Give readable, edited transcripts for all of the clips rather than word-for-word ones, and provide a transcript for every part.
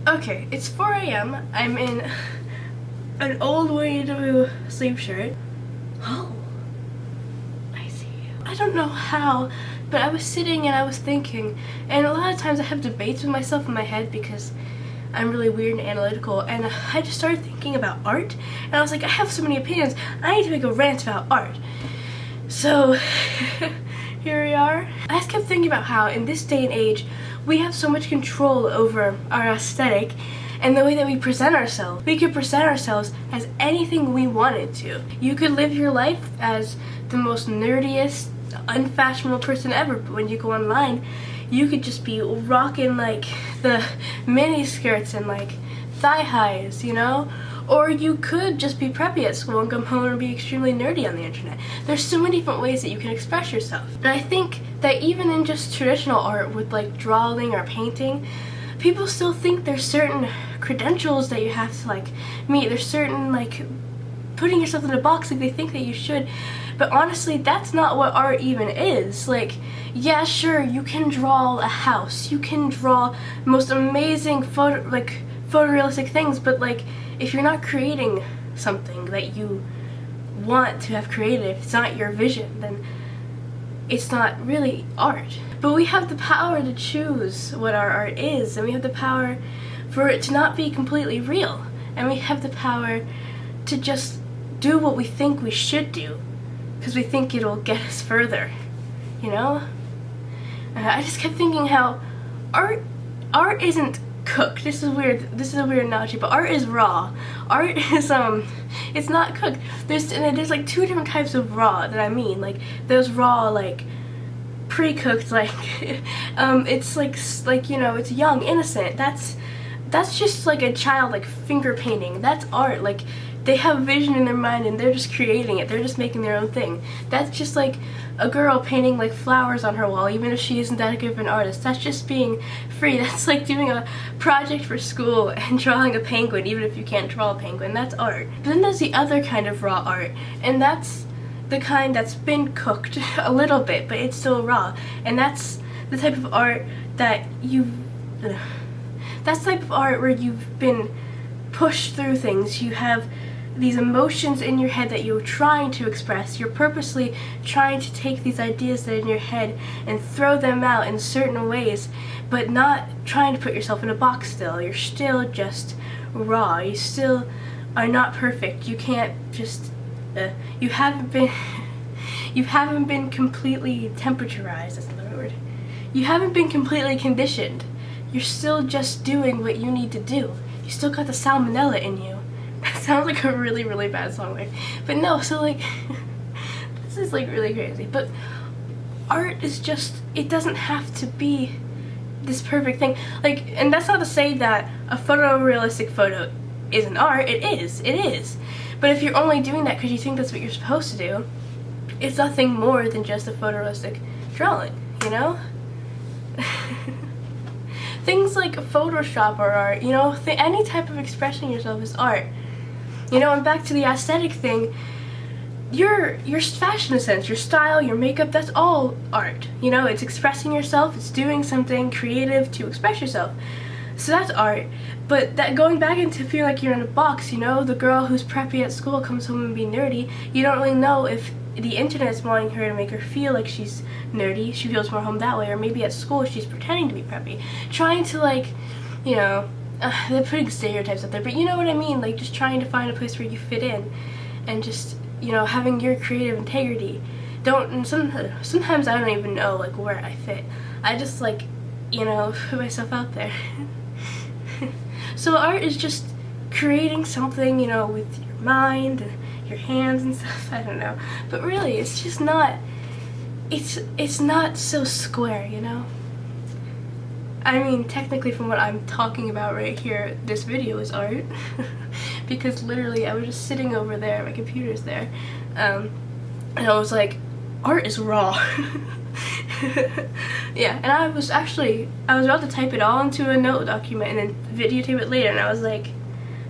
Okay, it's 4 a.m. I'm in an old way to sleep shirt. Oh, I see you. I don't know how, but I was sitting and I was thinking, and a lot of times I have debates with myself in my head because I'm really weird and analytical, and I just started thinking about art, and I was like, I have so many opinions, I need to make a rant about art. So, here we are. I just kept thinking about how, in this day and age, we have so much control over our aesthetic and the way that we present ourselves. We could present ourselves as anything we wanted to. You could live your life as the most nerdiest, unfashionable person ever, but when you go online, you could just be rocking like the mini skirts and like thigh highs, you know? Or you could just be preppy at school and come home and be extremely nerdy on the internet. There's so many different ways that you can express yourself. And I think that even in just traditional art with like drawing or painting, people still think there's certain credentials that you have to like meet. There's certain like putting yourself in a box like they think that you should. But honestly, that's not what art even is. Like, yeah, sure, you can draw a house. You can draw most amazing photorealistic things, but like, if you're not creating something that you want to have created, if it's not your vision, then it's not really art. But we have the power to choose what our art is, and we have the power for it to not be completely real, and we have the power to just do what we think we should do because we think it'll get us further, you know? I just kept thinking how art isn't cooked. This is weird. This is a weird analogy, but art is raw. Art is it's not cooked. There's like two different types of raw that I mean. Like there's raw like pre-cooked, like it's like you know, it's young, innocent. That's just like a child like finger painting. That's art. Like they have a vision in their mind and they're just creating it. They're just making their own thing. That's just like a girl painting like flowers on her wall, even if she isn't that good of an artist. That's just being free. That's like doing a project for school and drawing a penguin, even if you can't draw a penguin. That's art. But then there's the other kind of raw art, and that's the kind that's been cooked a little bit, but it's still raw. And that's the type of art that that's the type of art where you've been pushed through things. You have these emotions in your head that you're trying to express. You're purposely trying to take these ideas that are in your head and throw them out in certain ways, but not trying to put yourself in a box still. You're still just raw. You still are not perfect. You can't just you haven't been completely temperaturized. That's another word. You haven't been completely conditioned. You're still just doing what you need to do. You still got the salmonella in you. That sounds like a really, really bad song lyric. But no, so like, this is like really crazy. But art is just, it doesn't have to be this perfect thing. Like, and that's not to say that a photorealistic photo isn't art. It is. But if you're only doing that because you think that's what you're supposed to do, it's nothing more than just a photorealistic drawing, you know? Things like Photoshop are art, you know? Any type of expressing yourself is art. You know, and back to the aesthetic thing, your fashion sense, your style, your makeup, that's all art. You know, it's expressing yourself, it's doing something creative to express yourself. So that's art. But that going back into feeling like you're in a box, you know, the girl who's preppy at school comes home and be nerdy, you don't really know if the internet is wanting her to make her feel like she's nerdy, she feels more home that way, or maybe at school she's pretending to be preppy, trying to like, you know, they're putting stereotypes out there, but you know what I mean, like just trying to find a place where you fit in, and just, you know, having your creative integrity. Sometimes I don't even know like where I fit. I just like, you know, put myself out there. So art is just creating something, you know, with your mind and your hands and stuff, I don't know. But really, it's just not, it's not so square, you know? I mean, technically from what I'm talking about right here, this video is art. Because literally, I was just sitting over there, my computer's there, and I was like, art is raw. Yeah, and I was about to type it all into a note document and then videotape it later, and I was like,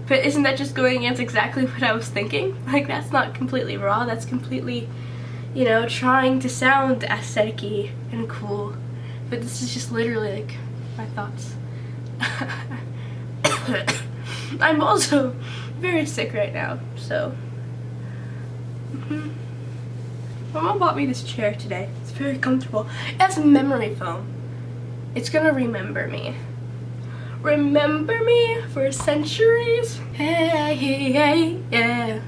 but isn't that just going against exactly what I was thinking? Like, that's not completely raw, that's completely, you know, trying to sound aesthetic-y and cool. But this is just literally, like, my thoughts. I'm also very sick right now, so. My mom bought me this chair today. It's very comfortable. It has memory foam. It's gonna remember me. Remember me for centuries. Hey, hey, hey, yeah.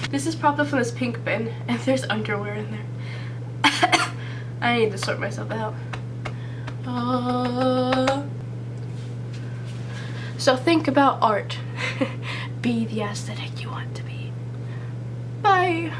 This is probably from this pink bin, and there's underwear in there. I need to sort myself out. So think about art. Be the aesthetic you want to be. Bye.